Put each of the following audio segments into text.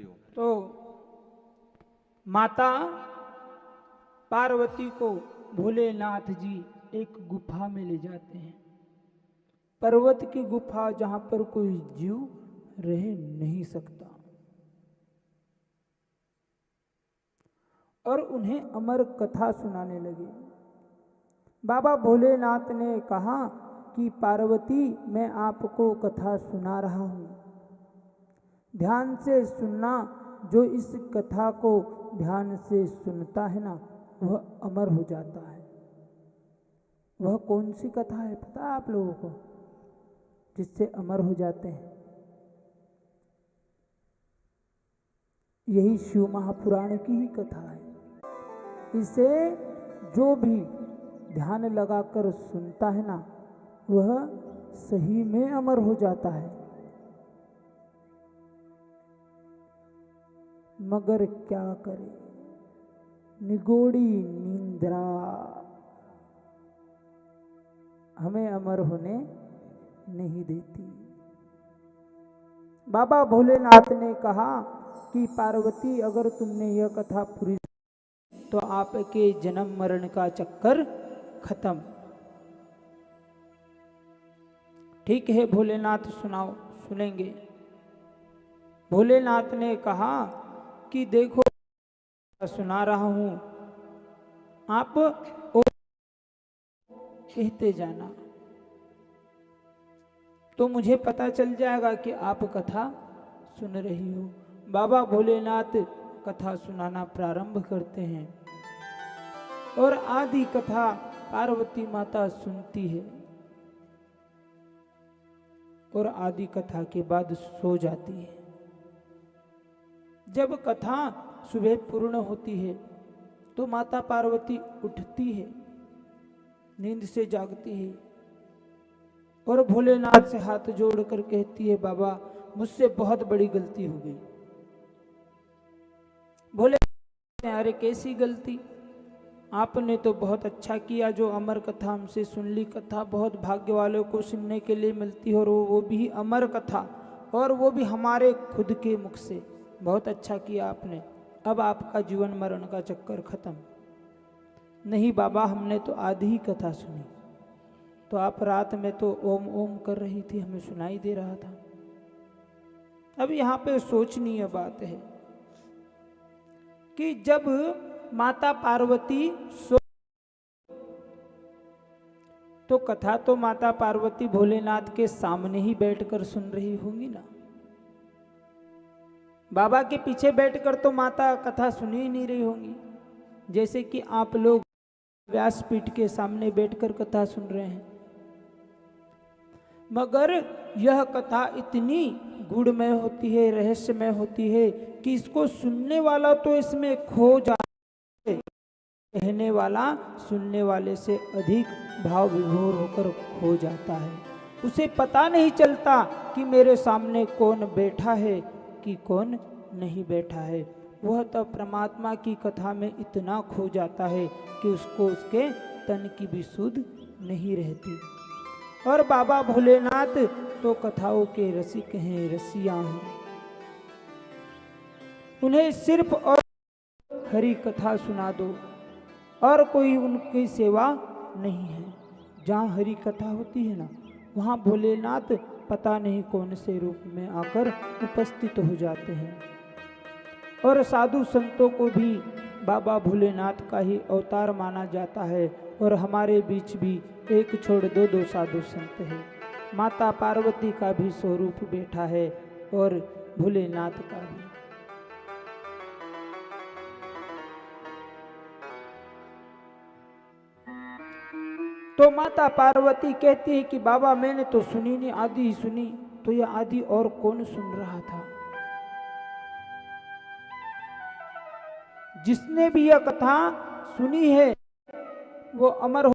तो माता पार्वती को भोलेनाथ जी एक गुफा में ले जाते हैं, पर्वत की गुफा जहां पर कोई जीव रह नहीं सकता, और उन्हें अमर कथा सुनाने लगे। बाबा भोलेनाथ ने कहा कि पार्वती, मैं आपको कथा सुना रहा हूं, ध्यान से सुनना। जो इस कथा को ध्यान से सुनता है ना, वह अमर हो जाता है। वह कौन सी कथा है पता है आप लोगों को, जिससे अमर हो जाते हैं? यही शिव महापुराण की ही कथा है। इसे जो भी ध्यान लगाकर सुनता है ना, वह सही में अमर हो जाता है। मगर क्या करे, निगोड़ी निंद्रा हमें अमर होने नहीं देती। बाबा भोलेनाथ ने कहा कि पार्वती, अगर तुमने यह कथा पूरी तो आपके जन्म मरण का चक्कर खत्म। ठीक है भोलेनाथ, सुनाओ, सुनेंगे। भोलेनाथ ने कहा कि देखो, सुना रहा हूं, आप कहते जाना, तो मुझे पता चल जाएगा कि आप कथा सुन रही हो। बाबा भोलेनाथ कथा सुनाना प्रारंभ करते हैं और आधी कथा पार्वती माता सुनती है और आधी कथा के बाद सो जाती है। जब कथा सुबह पूर्ण होती है तो माता पार्वती उठती है, नींद से जागती है और भोलेनाथ से हाथ जोड़कर कहती है, बाबा मुझसे बहुत बड़ी गलती हो गई। भोलेनाथ ने, अरे कैसी गलती? आपने तो बहुत अच्छा किया जो अमर कथा हमसे सुन ली। कथा बहुत भाग्य वालों को सुनने के लिए मिलती है, और वो भी अमर कथा, और वो भी हमारे खुद के मुख से। बहुत अच्छा किया आपने। अब आपका जीवन मरण का चक्कर खत्म। नहीं बाबा, हमने तो आधी ही कथा सुनी। तो आप रात में तो ओम ओम कर रही थी, हमें सुनाई दे रहा था। अब यहाँ पे सोचनीय बात है कि जब माता पार्वती सो, तो कथा तो माता पार्वती भोलेनाथ के सामने ही बैठकर सुन रही होंगी ना। बाबा के पीछे बैठकर तो माता कथा सुन ही नहीं रही होंगी, जैसे कि आप लोग व्यासपीठ के सामने बैठकर कथा सुन रहे हैं। मगर यह कथा इतनी गूढ़मय होती है, रहस्यमय होती है कि इसको सुनने वाला तो इसमें खो जाता है, कहने वाला सुनने वाले से अधिक भाव विभोर होकर खो जाता है। उसे पता नहीं चलता कि मेरे सामने कौन बैठा है कि कौन नहीं बैठा है। वह तो परमात्मा की कथा में इतना खो जाता है कि उसको उसके तन की भी सुध नहीं रहती। और बाबा भोलेनाथ तो कथाओं के रसिक हैं, रसिया हैं। उन्हें सिर्फ और हरी कथा सुना दो और कोई उनकी सेवा नहीं है। जहाँ हरी कथा होती है ना, वहाँ भोलेनाथ पता नहीं कौन से रूप में आकर उपस्थित हो जाते हैं। और साधु संतों को भी बाबा भोलेनाथ का ही अवतार माना जाता है। और हमारे बीच भी एक छोड़ दो साधु संत हैं। माता पार्वती का भी स्वरूप बैठा है और भोलेनाथ का भी। तो माता पार्वती कहती है कि बाबा मैंने तो सुनी नहीं, आधी ही सुनी। तो यह आधी और कौन सुन रहा था? जिसने भी यह कथा सुनी है वो अमर हो,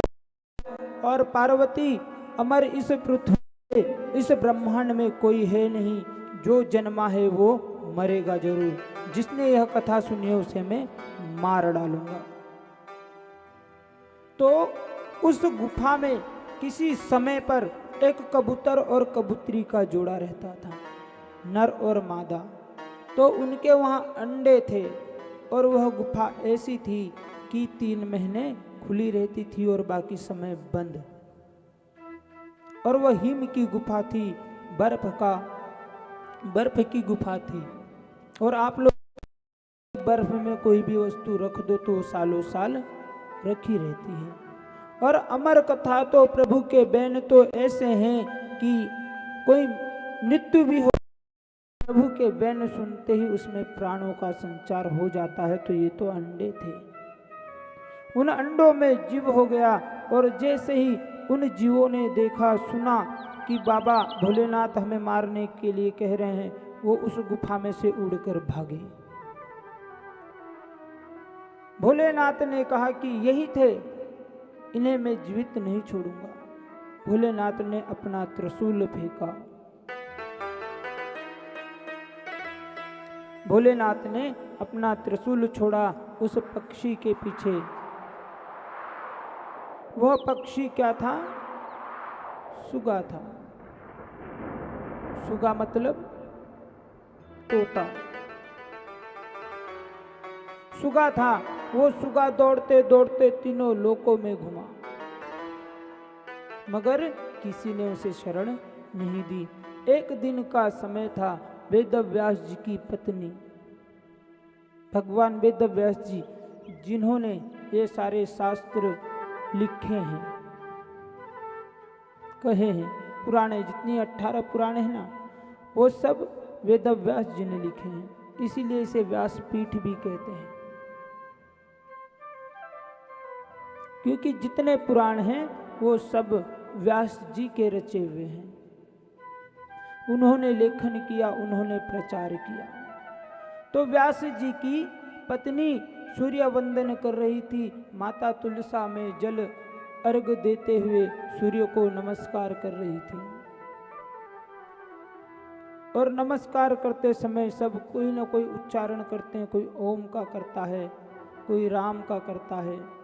और पार्वती अमर इस पृथ्वी, इस ब्रह्मांड में कोई है नहीं। जो जन्मा है वो मरेगा जरूर। जिसने यह कथा सुनी है उसे मैं मार डालूंगा। तो उस गुफा में किसी समय पर एक कबूतर और कबूतरी का जोड़ा रहता था, नर और मादा। तो उनके वहाँ अंडे थे और वह गुफा ऐसी थी कि 3 महीने खुली रहती थी और बाकी समय बंद। और वह हिम की गुफा थी, बर्फ की गुफा थी। और आप लोग बर्फ में कोई भी वस्तु रख दो तो सालों साल रखी रहती है। और अमर कथा तो प्रभु के बैन तो ऐसे हैं कि कोई मृत्यु भी हो, प्रभु के बैन सुनते ही उसमें प्राणों का संचार हो जाता है। तो ये तो अंडे थे, उन अंडों में जीव हो गया। और जैसे ही उन जीवों ने देखा सुना कि बाबा भोलेनाथ हमें मारने के लिए कह रहे हैं, वो उस गुफा में से उड़कर भागे। भोलेनाथ ने कहा कि यही थे, इन्हें मैं जीवित नहीं छोड़ूंगा। भोलेनाथ ने अपना त्रिशूल फेंका। भोलेनाथ ने अपना त्रिशूल छोड़ा उस पक्षी के पीछे। वह पक्षी क्या था? सुगा था। सुगा मतलब तोता। सुगा था। वो सुगा दौड़ते दौड़ते तीनों लोकों में घुमा, मगर किसी ने उसे शरण नहीं दी। एक दिन का समय था। वेदव्यास जी की पत्नी, भगवान वेदव्यास जी, जिन्होंने ये सारे शास्त्र लिखे हैं, कहे हैं, पुराने जितनी 18 पुराणे हैं ना, वो सब वेदव्यास जी ने लिखे हैं। इसीलिए इसे व्यासपीठ भी कहते हैं, क्योंकि जितने पुराण हैं वो सब व्यास जी के रचे हुए हैं। उन्होंने लेखन किया, उन्होंने प्रचार किया। तो व्यास जी की पत्नी सूर्य वंदन कर रही थी। माता तुलसा में जल अर्घ देते हुए सूर्य को नमस्कार कर रही थी। और नमस्कार करते समय सब कोई ना कोई उच्चारण करते हैं। कोई ओम का करता है, कोई राम का करता है,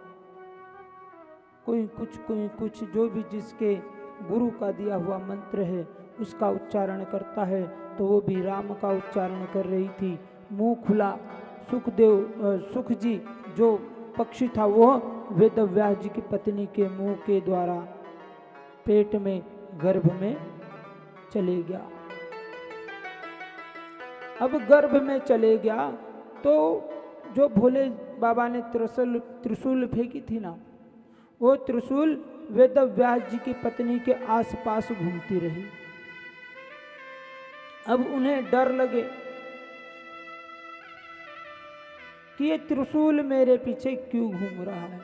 कोई कुछ, जो भी जिसके गुरु का दिया हुआ मंत्र है उसका उच्चारण करता है। तो वो भी राम का उच्चारण कर रही थी। मुंह खुला। सुख जी जो पक्षी था वो वेदव्यास जी की पत्नी के मुंह के द्वारा पेट में, गर्भ में चले गया। अब गर्भ में चले गया तो जो भोले बाबा ने त्रिशूल फेंकी थी ना, वो त्रिशूल वेदव्यास जी की पत्नी के आसपास घूमती रही। अब उन्हें डर लगे कि ये त्रिशूल मेरे पीछे क्यों घूम रहा है।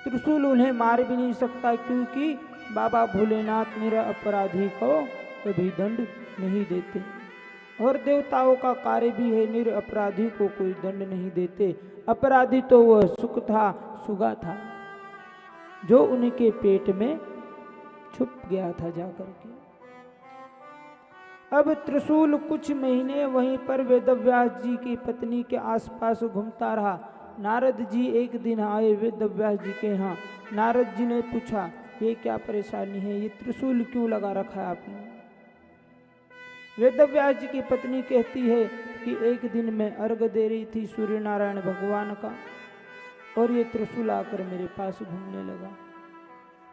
त्रिशूल उन्हें मार भी नहीं सकता, क्योंकि बाबा भोलेनाथ निरपराधी को कभी दंड नहीं देते। और देवताओं का कार्य भी है, निरपराधी को कोई दंड नहीं देते। अपराधी तो वह सुख था, सुगा था, जो उनके पेट में छुप गया था जाकर के। अब त्रिशूल कुछ महीने वहीं पर वेदव्यास जी की पत्नी के आसपास घूमता रहा। नारद जी एक दिन आए वेदव्यास जी के यहाँ। नारद जी ने पूछा, ये क्या परेशानी है, ये त्रिशूल क्यों लगा रखा है आपने? वेदव्यास जी की पत्नी कहती है कि एक दिन मैं अर्घ दे रही थी सूर्य नारायण भगवान का, और ये त्रिशूल आकर मेरे पास घूमने लगा।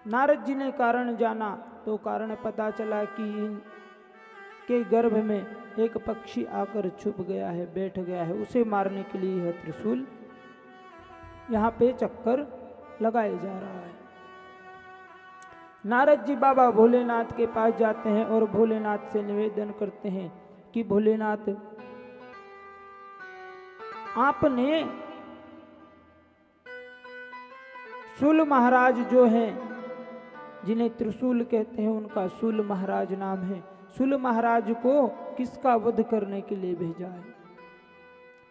नारद जी ने कारण जाना तो कारण पता चला कि इनके गर्भ में एक पक्षी आकर छुप गया है, बैठ गया है। उसे मारने के लिए यह त्रिशूल यहाँ पे चक्कर लगाए जा रहा है। नारद जी बाबा भोलेनाथ के पास जाते हैं और भोलेनाथ से निवेदन करते हैं कि भोलेनाथ, आपने शूल महाराज जो हैं, जिन्हें त्रिशूल कहते हैं, उनका शूल महाराज नाम है, शूल महाराज को किसका वध करने के लिए भेजा है?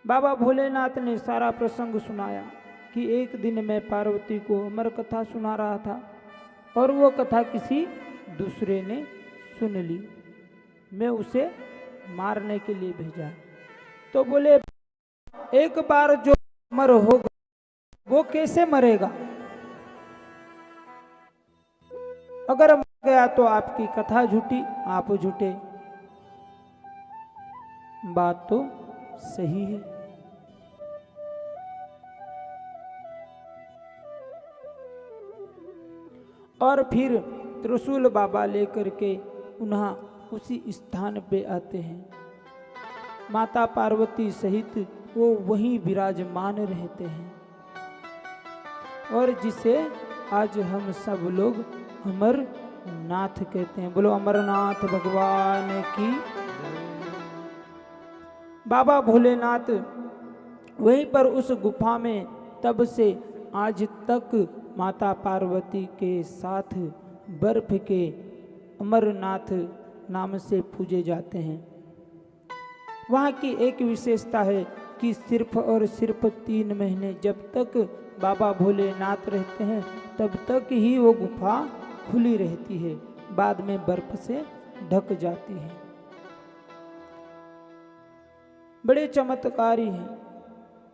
बाबा भोलेनाथ ने सारा प्रसंग सुनाया कि एक दिन मैं पार्वती को अमर कथा सुना रहा था और वो कथा किसी दूसरे ने सुन ली, मैं उसे मारने के लिए भेजा। तो बोले, एक बार जो अमर होगा वो कैसे मरेगा? अगर मर गया तो आपकी कथा झूठी, आप झूठे। बात तो सही है। और फिर त्रिशूल बाबा लेकर के पुनः उसी स्थान पे आते हैं। माता पार्वती सहित वो वहीं विराजमान रहते हैं और जिसे आज हम सब लोग अमरनाथ कहते हैं। बोलो अमरनाथ भगवान की। बाबा भोलेनाथ वहीं पर उस गुफा में तब से आज तक माता पार्वती के साथ बर्फ के अमरनाथ नाम से पूजे जाते हैं। वहाँ की एक विशेषता है कि सिर्फ और सिर्फ 3 महीने जब तक बाबा भोलेनाथ रहते हैं तब तक ही वो गुफा खुली रहती है, बाद में बर्फ से ढक जाती है। बड़े चमत्कारी हैं,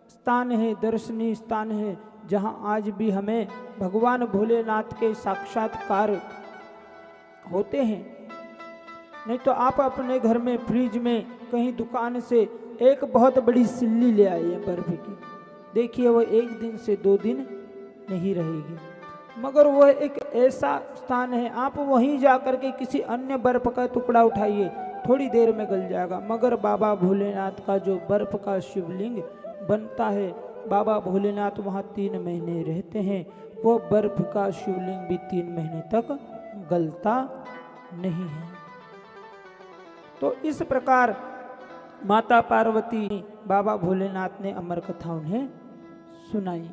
स्थान है, दर्शनीय स्थान है, जहाँ आज भी हमें भगवान भोलेनाथ के साक्षात्कार होते हैं। नहीं तो आप अपने घर में फ्रिज में कहीं दुकान से एक बहुत बड़ी सिल्ली ले आइए बर्फ की, देखिए वो 1 दिन से 2 दिन नहीं रहेगी। मगर वह एक ऐसा स्थान है, आप वहीं जाकर के किसी अन्य बर्फ का टुकड़ा उठाइए, थोड़ी देर में गल जाएगा। मगर बाबा भोलेनाथ का जो बर्फ का शिवलिंग बनता है, बाबा भोलेनाथ वहाँ 3 महीने रहते हैं, वो बर्फ का शिवलिंग भी 3 महीने तक गलता नहीं है। तो इस प्रकार माता पार्वती बाबा भोलेनाथ ने अमर कथा उन्हें सुनाई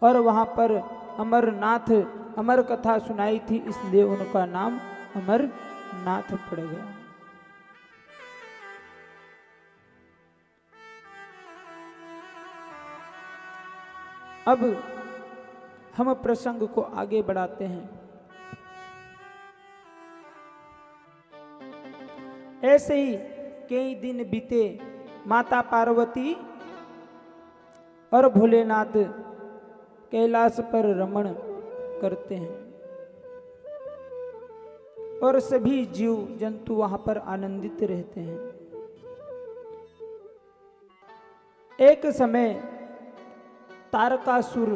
और वहाँ पर अमरनाथ अमर कथा सुनाई थी, इसलिए उनका नाम अमरनाथ पड़ गया। अब हम प्रसंग को आगे बढ़ाते हैं। ऐसे ही कई दिन बीते, माता पार्वती और भोलेनाथ कैलाश पर रमण करते हैं और सभी जीव जंतु वहां पर आनंदित रहते हैं। एक समय तारकासुर